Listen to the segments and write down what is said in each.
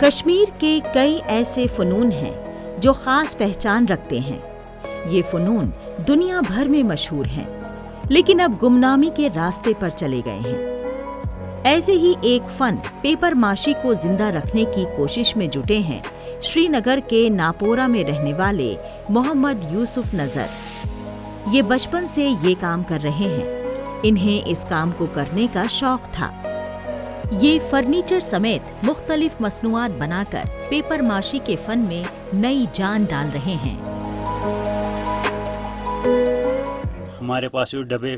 کشمیر کے کئی ایسے فنون ہیں جو خاص پہچان رکھتے ہیں۔ یہ فنون دنیا بھر میں مشہور ہیں، لیکن اب گمنامی کے راستے پر چلے گئے ہیں۔ ایسے ہی ایک فن پیپر ماشی کو زندہ رکھنے کی کوشش میں جٹے ہیں سری نگر کے ناپورہ میں رہنے والے محمد یوسف نذر۔ یہ بچپن سے یہ کام کر رہے ہیں۔ انہیں اس کام کو کرنے کا شوق تھا۔ یہ فرنیچر سمیت مختلف مصنوعات بنا کر پیپر ماشی کے فن میں نئی جان ڈال رہے ہیں۔ ہمارے پاس جو ڈبے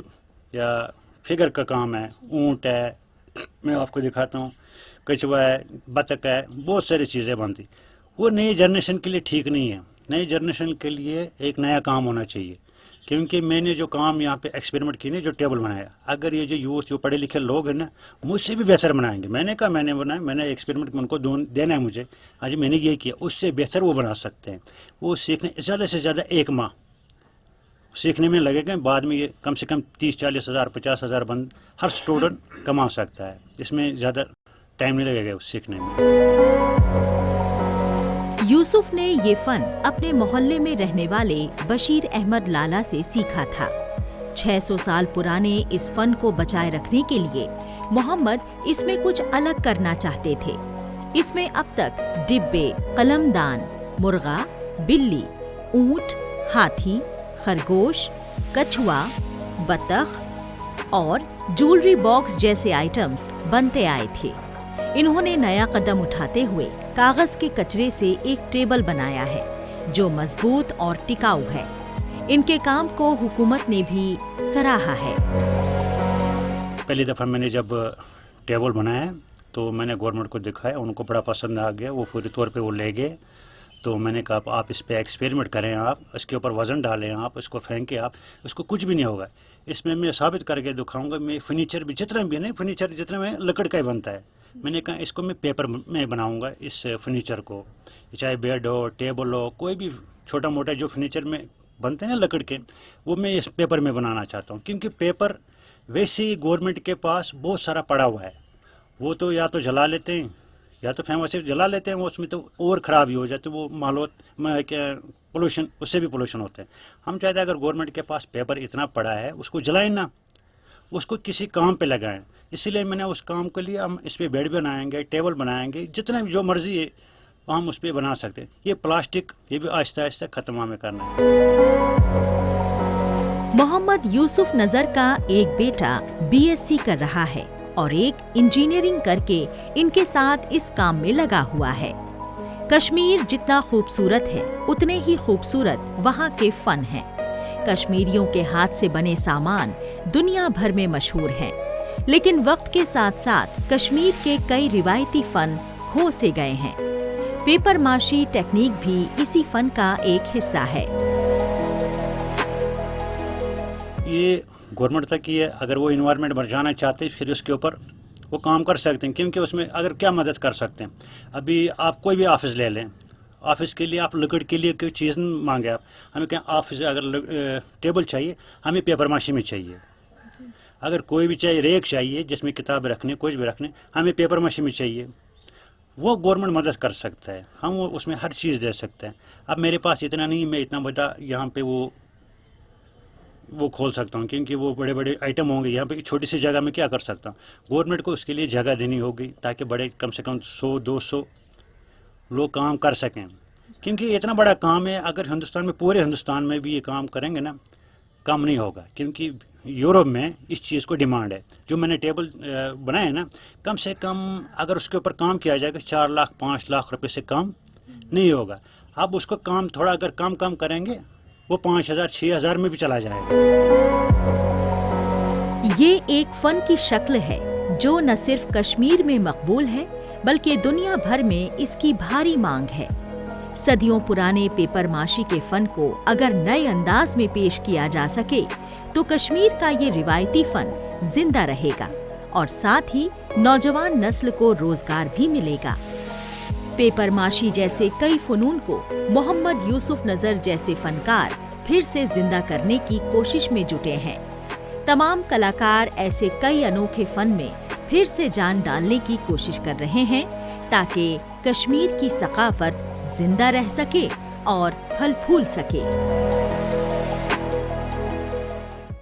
یا فگر کا کام ہے، اونٹ ہے، میں آپ کو دکھاتا ہوں، کچھوا ہے، بطخ ہے، بہت ساری چیزیں بنتی۔ وہ نئی جنریشن کے لیے ٹھیک نہیں ہے۔ نئی جنریشن کے لیے ایک نیا کام ہونا چاہیے، کیونکہ میں نے جو کام یہاں پہ ایکسپیریمنٹ کی نا، جو ٹیبل بنایا، اگر یہ جو یوتھ جو پڑھے لکھے لوگ ہیں نا، مجھ سے بھی بہتر بنائیں گے۔ میں نے کہا میں نے بنایا، میں نے ایکسپیریمنٹ ان کو دینا ہے مجھے، آج میں نے یہ کیا، اس سے بہتر وہ بنا سکتے ہیں۔ وہ سیکھنے زیادہ سے زیادہ 1 ماہ سیکھنے میں لگے گا، بعد میں یہ کم سے کم 30-40 ہزار 50 ہزار بند ہر اسٹوڈنٹ کما سکتا ہے۔ اس میں زیادہ ٹائم نہیں لگے گا اس سیکھنے میں۔ یوسف نے یہ فن اپنے محلے میں رہنے والے بشیر احمد لالا سے سیکھا تھا۔ 600 سال پرانے اس فن کو بچائے رکھنے کے لیے محمد اس میں کچھ الگ کرنا چاہتے تھے۔ اس میں اب تک ڈبے، قلم دان، مرغا، بلی، اونٹ، ہاتھی، خرگوش، کچھوا، بطخ اور جولری باکس جیسے آئٹمز بنتے آئے تھے۔ انہوں نے نیا قدم اٹھاتے ہوئے کاغذ کے کچرے سے ایک ٹیبل بنایا ہے جو مضبوط اور ٹکاؤ ہے۔ ان کے کام کو حکومت نے بھی سراہا ہے۔ پہلی دفعہ میں نے جب ٹیبل بنایا تو میں نے گورنمنٹ کو دکھایا، ان کو بڑا پسند آ گیا، وہ فوری طور پہ وہ لے گئے۔ تو میں نے کہا آپ اس پہ ایکسپیریمنٹ کریں، آپ اس کے اوپر وزن ڈالیں، آپ اس کو پھینکیں، آپ اس کو کچھ بھی نہیں ہوگا۔ اس میں ثابت کر کے دکھاؤں گا، میں فرنیچر بھی جتنا بھی نہیں، فرنیچر جتنا میں لکڑ کا ہی بنتا ہے۔ میں نے کہا اس کو میں پیپر میں بناؤں گا، اس فرنیچر کو، چاہے بیڈ ہو، ٹیبل ہو، کوئی بھی چھوٹا موٹا جو فرنیچر میں بنتے ہیں نا لکڑ کے، وہ میں اس پیپر میں بنانا چاہتا ہوں۔ کیونکہ پیپر ویسے ہی گورنمنٹ کے پاس بہت سارا پڑا ہوا ہے، وہ تو یا تو جلا لیتے ہیں یا تو فیمس جلا لیتے ہیں، وہ اس میں تو اور خراب ہی ہو جاتے، وہ ماحولیات پولوشن، اس سے بھی پولوشن ہوتے ہیں۔ ہم چاہتے ہیں اگر گورنمنٹ کے پاس پیپر اتنا پڑا ہے، اس کو جلائیں نا، اس کو کسی کام پہ لگائیں۔ اسی لیے میں نے اس کام کے لیے ہم اس پہ بیڈ بنائیں گے، ٹیبل بنائیں گے، جتنا بھی جو مرضی ہے ہم اس پہ بنا سکتے ہیں۔ یہ پلاسٹک یہ بھی آہستہ آہستہ ختم ہمیں کرنا ہے۔ محمد یوسف نذر کا ایک بیٹا BSc کر رہا ہے اور ایک انجینئرنگ کر کے ان کے ساتھ اس کام میں لگا ہوا ہے۔ کشمیر جتنا خوبصورت ہے اتنے ہی خوبصورت وہاں کے فن ہیں۔ کشمیریوں کے ہاتھ سے بنے سامان دنیا بھر میں مشہور ہیں، لیکن وقت کے ساتھ ساتھ کشمیر کے کئی روایتی فن کھو سے گئے ہیں۔ پیپر ماشی ٹیکنیک بھی اسی فن کا ایک حصہ ہے۔ یہ گورنمنٹ تک ہی ہے، اگر وہ انوائرمنٹ بچانا چاہتے ہیں پھر اس کے اوپر وہ کام کر سکتے ہیں، کیونکہ اس میں اگر کیا مدد کر سکتے ہیں۔ ابھی آپ کوئی بھی آفس لے لیں، آفس کے لیے آپ لکڑ کے لیے کوئی چیز مانگے، آپ ہمیں کہیں آفس اگر ٹیبل چاہیے ہمیں پیپر ماشی میں چاہیے، اگر کوئی بھی چاہیے ریک چاہیے جس میں کتاب رکھنے کچھ بھی رکھنے ہمیں پیپر ماشی میں چاہیے، وہ گورنمنٹ مدد کر سکتا ہے، ہم وہ اس میں ہر چیز دے سکتے ہیں۔ اب میرے پاس اتنا نہیں، میں اتنا بڑا یہاں پہ وہ کھول سکتا ہوں، کیونکہ وہ بڑے بڑے آئٹم ہوں گے، یہاں پہ چھوٹی سی جگہ میں کیا کر سکتا ہوں۔ گورنمنٹ کو اس کے لیے جگہ دینی ہوگی تاکہ بڑے کم سے کم 100-200 لوگ کام کر سکیں، کیونکہ یہ اتنا بڑا کام ہے۔ اگر ہندوستان میں پورے ہندوستان میں بھی یہ کام کریں گے نا، کم نہیں ہوگا، کیونکہ یورپ میں اس چیز کو ڈیمانڈ ہے۔ جو میں نے ٹیبل بنایا ہے نا، کم سے کم اگر اس کے اوپر کام کیا جائے گا 4 لاکھ 5 لاکھ روپے سے کم نہیں ہوگا۔ اب اس کو کام تھوڑا اگر کم کریں گے، وہ 5,000-6,000 میں بھی چلا جائے گا۔ یہ ایک فن کی شکل ہے جو نہ صرف کشمیر میں مقبول ہے بلکہ دنیا بھر میں اس کی بھاری مانگ ہے۔ صدیوں پرانے پیپر ماشی کے فن کو اگر نئے انداز میں پیش کیا جا سکے تو کشمیر کا یہ روایتی فن زندہ رہے گا اور ساتھ ہی نوجوان نسل کو روزگار بھی ملے گا۔ پیپر ماشی جیسے کئی فنون کو محمد یوسف نذر جیسے فنکار پھر سے زندہ کرنے کی کوشش میں جٹے ہیں۔ تمام کلاکار ایسے کئی انوکھے فن میں پھر سے جان ڈالنے کی کوشش کر رہے ہیں تاکہ کشمیر کی ثقافت زندہ رہ سکے اور پھل پھول سکے۔